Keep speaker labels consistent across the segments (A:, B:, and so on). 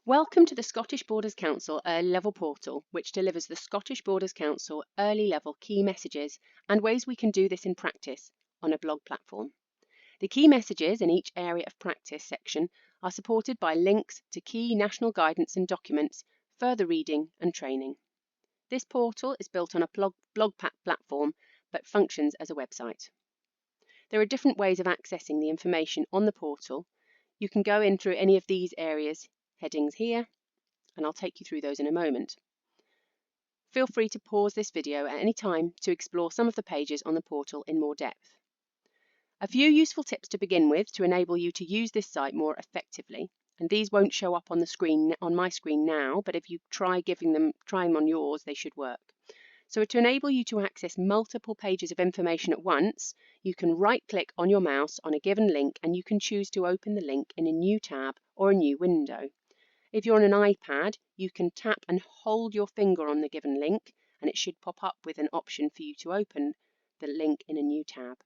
A: Welcome to the Scottish Borders Council Early Level Portal, which delivers the Scottish Borders Council early level key messages and ways we can do this in practice on a blog platform. The key messages in each area of practice section are supported by links to key national guidance and documents, further reading and training. This portal is built on a blog platform but functions as a website. There are different ways of accessing the information on the portal. You can go in through any of these areas headings here, and I'll take you through those in a moment. Feel free to pause this video at any time to explore some of the pages on the portal in more depth. A few useful tips to begin with to enable you to use this site more effectively, and these won't show up on the screen on my screen now, but if you try them on yours, they should work. So to enable you to access multiple pages of information at once, you can right-click on your mouse on a given link and you can choose to open the link in a new tab or a new window. If you're on an iPad, you can tap and hold your finger on the given link and it should pop up with an option for you to open the link in a new tab.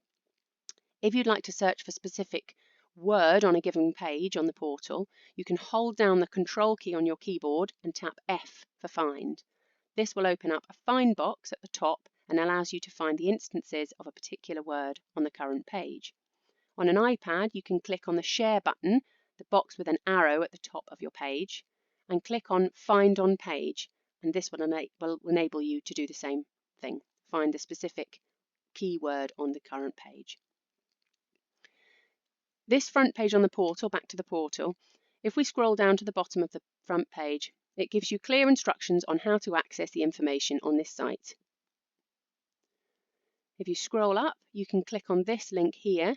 A: If you'd like to search for a specific word on a given page on the portal, you can hold down the Control key on your keyboard and tap F for find. This will open up a find box at the top and allows you to find the instances of a particular word on the current page. On an iPad, you can click on the Share button, the box with an arrow at the top of your page, and click on Find on Page, and this will enable you to do the same thing, find the specific keyword on the current page. This front page on the portal, back to the portal, if we scroll down to the bottom of the front page, it gives you clear instructions on how to access the information on this site. If you scroll up, you can click on this link here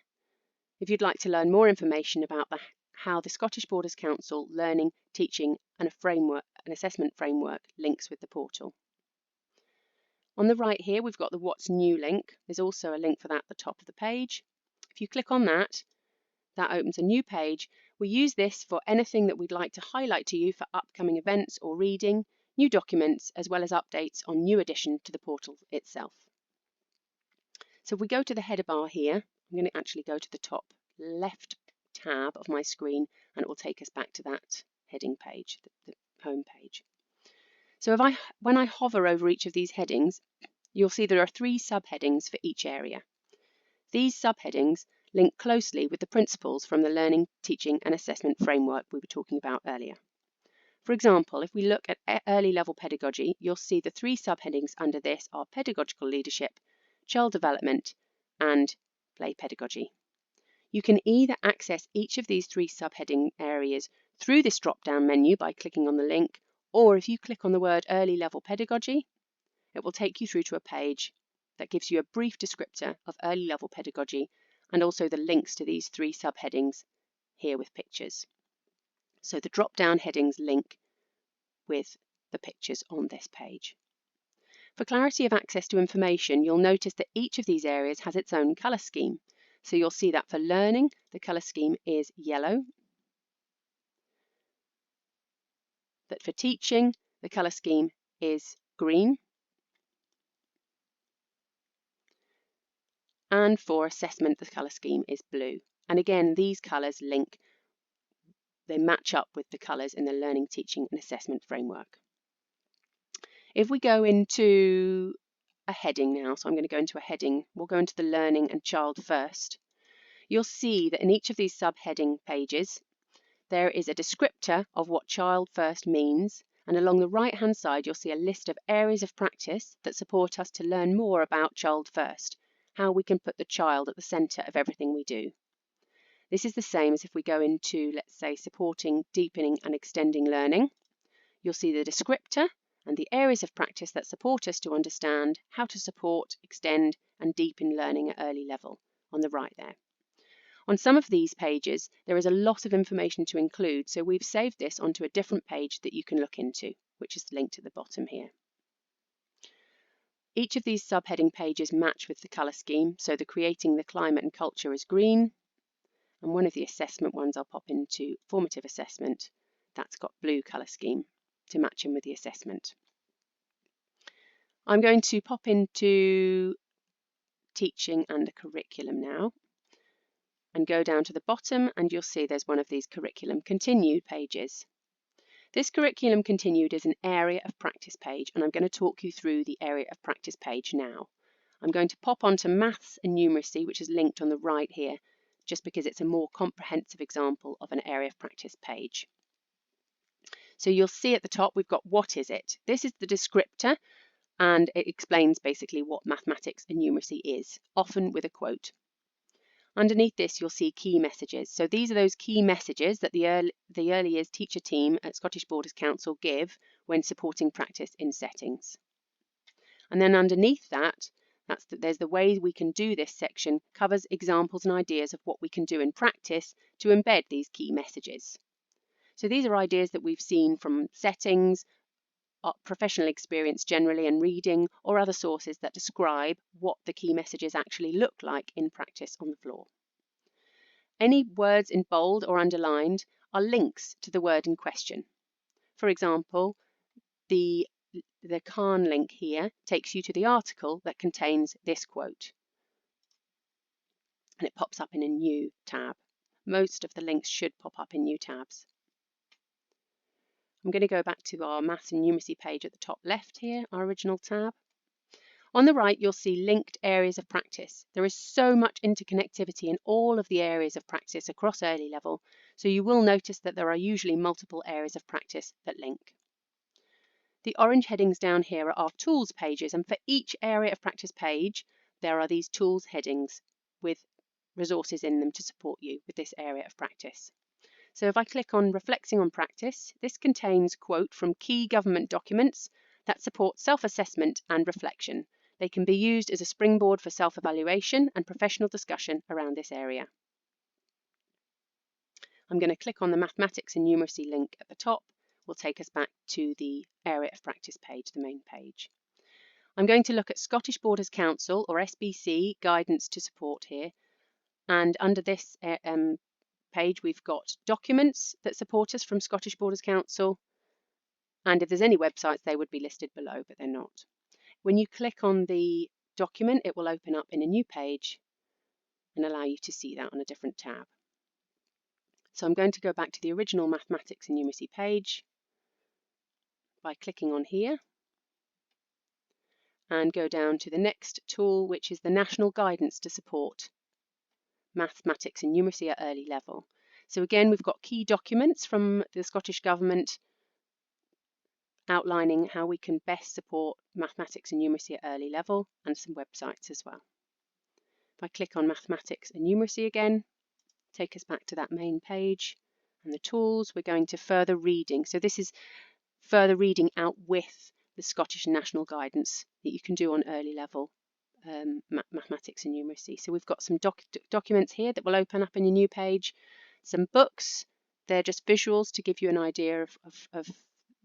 A: if you'd like to learn more information about how the Scottish Borders Council learning, teaching and an assessment framework links with the portal. On the right here, we've got the What's New link. There's also a link for that at the top of the page. If you click on that, that opens a new page. We use this for anything that we'd like to highlight to you for upcoming events or reading, new documents, as well as updates on new addition to the portal itself. So if we go to the header bar here, I'm going to actually go to the top left tab of my screen and it will take us back to that heading page, the home page. So when I hover over each of these headings, you'll see there are 3 subheadings for each area. These subheadings link closely with the principles from the learning, teaching and assessment framework we were talking about earlier. For example, if we look at early level pedagogy, you'll see the 3 subheadings under this are pedagogical leadership, child development and play pedagogy. You can either access each of these 3 subheading areas through this drop-down menu by clicking on the link, or if you click on the word early level pedagogy, it will take you through to a page that gives you a brief descriptor of early level pedagogy and also the links to these 3 subheadings here with pictures. So the drop-down headings link with the pictures on this page. For clarity of access to information, you'll notice that each of these areas has its own colour scheme. So you'll see that for learning, the colour scheme is yellow. That for teaching, the colour scheme is green. And for assessment, the colour scheme is blue. And again, these colours they match up with the colours in the learning, teaching and assessment framework. If we go into a heading now, so I'm going to go into a heading, we'll go into the learning and child first. You'll see that in each of these subheading pages, there is a descriptor of what child first means, and along the right hand side you'll see a list of areas of practice that support us to learn more about child first, how we can put the child at the centre of everything we do. This is the same as if we go into, let's say, supporting, deepening and extending learning. You'll see the descriptor and the areas of practice that support us to understand how to support, extend and deepen learning at early level on the right there. On some of these pages, there is a lot of information to include, so we've saved this onto a different page that you can look into, which is linked at the bottom here. Each of these subheading pages match with the colour scheme, so the creating the climate and culture is green, and one of the assessment ones I'll pop into formative assessment, that's got blue colour scheme to match in with the assessment. I'm going to pop into teaching and a curriculum now and go down to the bottom and you'll see there's one of these curriculum continued pages. This curriculum continued is an area of practice page, and I'm going to talk you through the area of practice page now. I'm going to pop onto maths and numeracy, which is linked on the right here, just because it's a more comprehensive example of an area of practice page. So you'll see at the top we've got what is it? This is the descriptor, and it explains basically what mathematics and numeracy is, often with a quote. Underneath this, you'll see key messages. So these are those key messages that the early years teacher team at Scottish Borders Council give when supporting practice in settings. And then underneath that, there's the ways we can do this section, covers examples and ideas of what we can do in practice to embed these key messages. So these are ideas that we've seen from settings, professional experience generally, and reading, or other sources that describe what the key messages actually look like in practice on the floor. Any words in bold or underlined are links to the word in question. For example, the Khan link here takes you to the article that contains this quote, and it pops up in a new tab. Most of the links should pop up in new tabs. I'm going to go back to our Maths and Numeracy page at the top left here, our original tab. On the right, you'll see linked areas of practice. There is so much interconnectivity in all of the areas of practice across early level, so you will notice that there are usually multiple areas of practice that link. The orange headings down here are our tools pages, and for each area of practice page, there are these tools headings with resources in them to support you with this area of practice. So if I click on Reflecting on Practice, this contains quote from key government documents that support self-assessment and reflection. They can be used as a springboard for self-evaluation and professional discussion around this area. I'm going to click on the Mathematics and Numeracy link at the top. Will take us back to the area of practice page, the main page. I'm going to look at Scottish Borders Council, or SBC, guidance to support here. And under this page, we've got documents that support us from Scottish Borders Council, and if there's any websites, they would be listed below, but they're not. When you click on the document, it will open up in a new page and allow you to see that on a different tab. So I'm going to go back to the original Mathematics and Numeracy page by clicking on here and go down to the next tool, which is the National Guidance to Support Mathematics and Numeracy at Early Level. So again, we've got key documents from the Scottish Government outlining how we can best support mathematics and numeracy at early level, and some websites as well. If I click on Mathematics and Numeracy again, take us back to that main page, and the tools, we're going to further reading. So this is further reading out with the Scottish National Guidance that you can do on early level mathematics and numeracy. So we've got some documents here that will open up in a new page, some books. They're just visuals to give you an idea of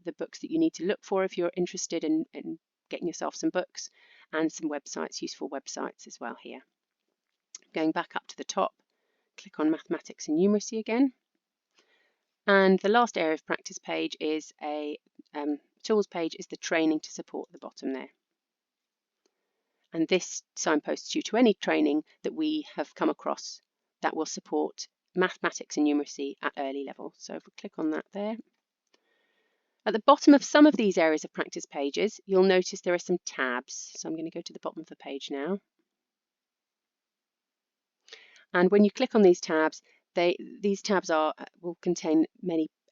A: the books that you need to look for if you're interested in getting yourself some books, and some websites, useful websites as well here. Going back up to the top, click on Mathematics and Numeracy again. And the last area of practice page is a tools page, is the training to support at the bottom there. And this signposts you to any training that we have come across that will support mathematics and numeracy at early level. So if we click on that there. At the bottom of some of these areas of practice pages, you'll notice there are some tabs. So I'm going to go to the bottom of the page now. And when you click on these tabs, these tabs will contain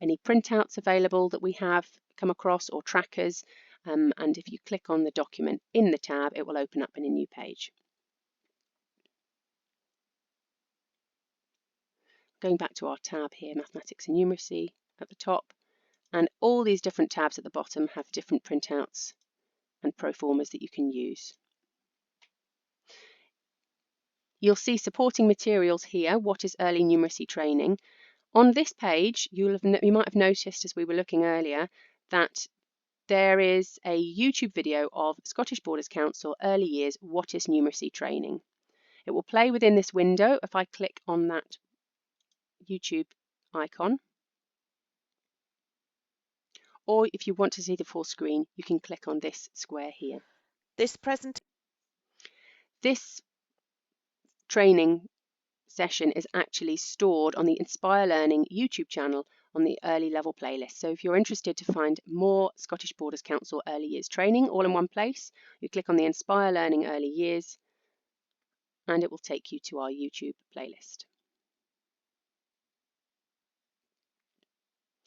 A: any printouts available that we have come across, or trackers. And if you click on the document in the tab, it will open up in a new page. Going back to our tab here, Mathematics and Numeracy at the top, and all these different tabs at the bottom have different printouts and proformas that you can use. You'll see supporting materials here. What is early numeracy training? On this page, you might have noticed as we were looking earlier that there is a YouTube video of Scottish Borders Council Early Years What is Numeracy Training. It will play within this window if I click on that YouTube icon. Or if you want to see the full screen, you can click on this square here. This training session is actually stored on the Inspire Learning YouTube channel on the early level playlist. So if you're interested to find more Scottish Borders Council early years training all in one place, you click on the Inspire Learning Early Years and it will take you to our YouTube playlist.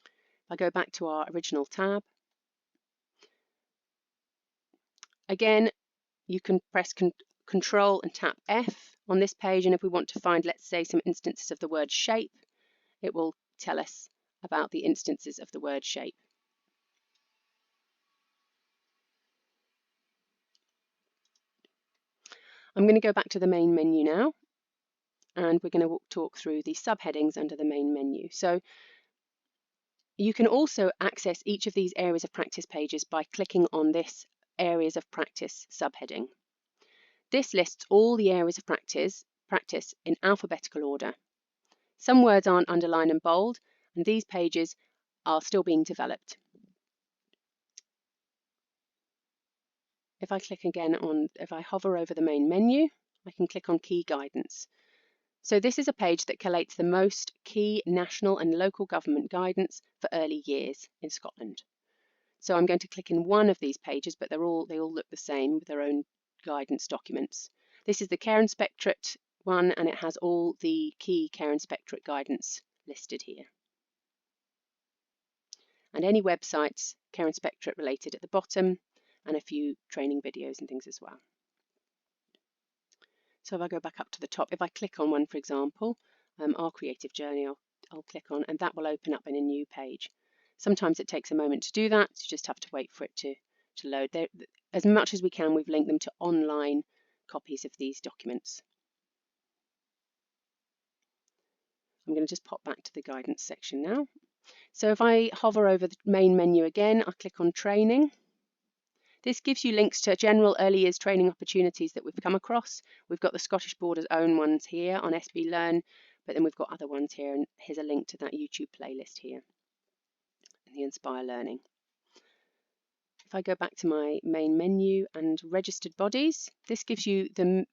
A: If I go back to our original tab, again, you can press Control and tap F on this page, and if we want to find, let's say, some instances of the word shape, it will tell us about the instances of the word shape. I'm going to go back to the main menu now, and we're going to talk through the subheadings under the main menu. So you can also access each of these areas of practice pages by clicking on this Areas of Practice subheading. This lists all the areas of practice in alphabetical order. Some words aren't underlined and bold, and these pages are still being developed. If I click again on, if I hover over the main menu, I can click on Key Guidance. So this is a page that collates the most key national and local government guidance for early years in Scotland. So I'm going to click in one of these pages, but they all look the same with their own guidance documents. This is the Care Inspectorate one, and it has all the key Care Inspectorate guidance listed here. And any websites Care Inspectorate related at the bottom, and a few training videos and things as well. So if I go back up to the top, if I click on one, for example, our creative journey, I'll click on, and that will open up in a new page. Sometimes it takes a moment to do that, so you just have to wait for it to load. As much as we can, we've linked them to online copies of these documents. I'm going to just pop back to the guidance section now. So if I hover over the main menu again, I click on training. This gives you links to general early years training opportunities that we've come across. We've got the Scottish Borders own ones here on SB Learn, but then we've got other ones here, and here's a link to that YouTube playlist here in the Inspire Learning. If I go back to my main menu and registered bodies, this gives you the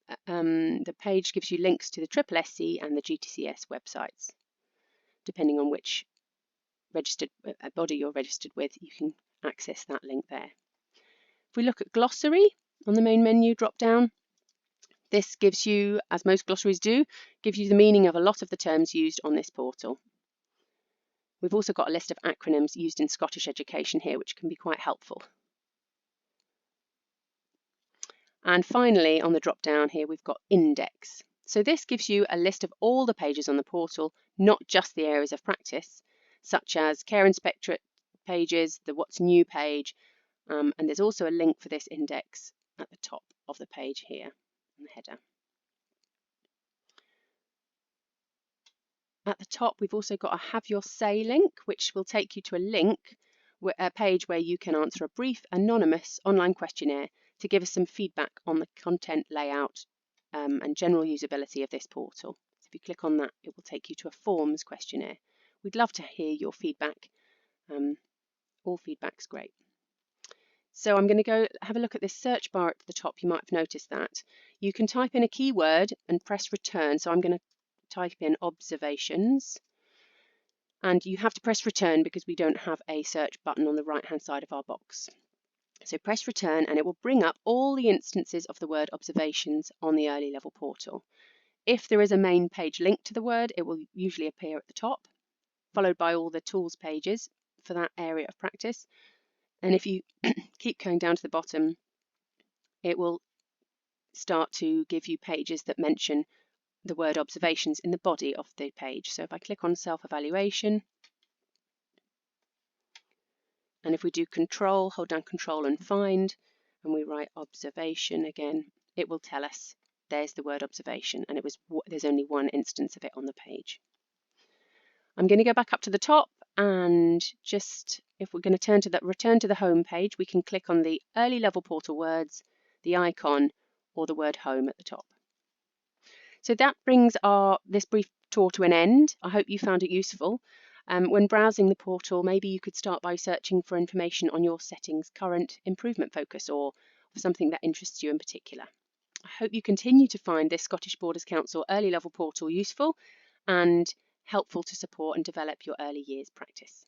A: page gives you links to the SSSC and the GTCS websites. Depending on which registered body you're registered with, you can access that link there. If we look at glossary on the main menu drop down, this gives you, as most glossaries do, gives you the meaning of a lot of the terms used on this portal. We've also got a list of acronyms used in Scottish education here, which can be quite helpful. And finally, on the drop down here, we've got index. So this gives you a list of all the pages on the portal, not just the areas of practice, such as Care Inspectorate pages, the What's New page, and there's also a link for this index at the top of the page here in the header. At the top, we've also got a Have Your Say link, which will take you to a page where you can answer a brief, anonymous online questionnaire to give us some feedback on the content layout and general usability of this portal. So if you click on that, it will take you to a forms questionnaire. We'd love to hear your feedback. All feedback's great. So I'm going to go have a look at this search bar at the top. You might have noticed that. You can type in a keyword and press return. So I'm going to type in observations. And you have to press return because we don't have a search button on the right-hand side of our box. So press return and it will bring up all the instances of the word observations on the early level portal. If there is a main page link to the word, it will usually appear at the top, followed by all the tools pages for that area of practice. And if you keep going down to the bottom, it will start to give you pages that mention the word observations in the body of the page. So if I click on self-evaluation, and if we do control, hold down control and find, and we write observation again, it will tell us there's the word observation, and there's only one instance of it on the page. I'm going to go back up to the top, and just if we're going to return to the home page, we can click on the early level portal words, the icon, or the word home at the top. So that brings this brief tour to an end. I hope you found it useful. When browsing the portal, maybe you could start by searching for information on your setting's current improvement focus or for something that interests you in particular. I hope you continue to find this Scottish Borders Council Early Level Portal useful and helpful to support and develop your early years practice.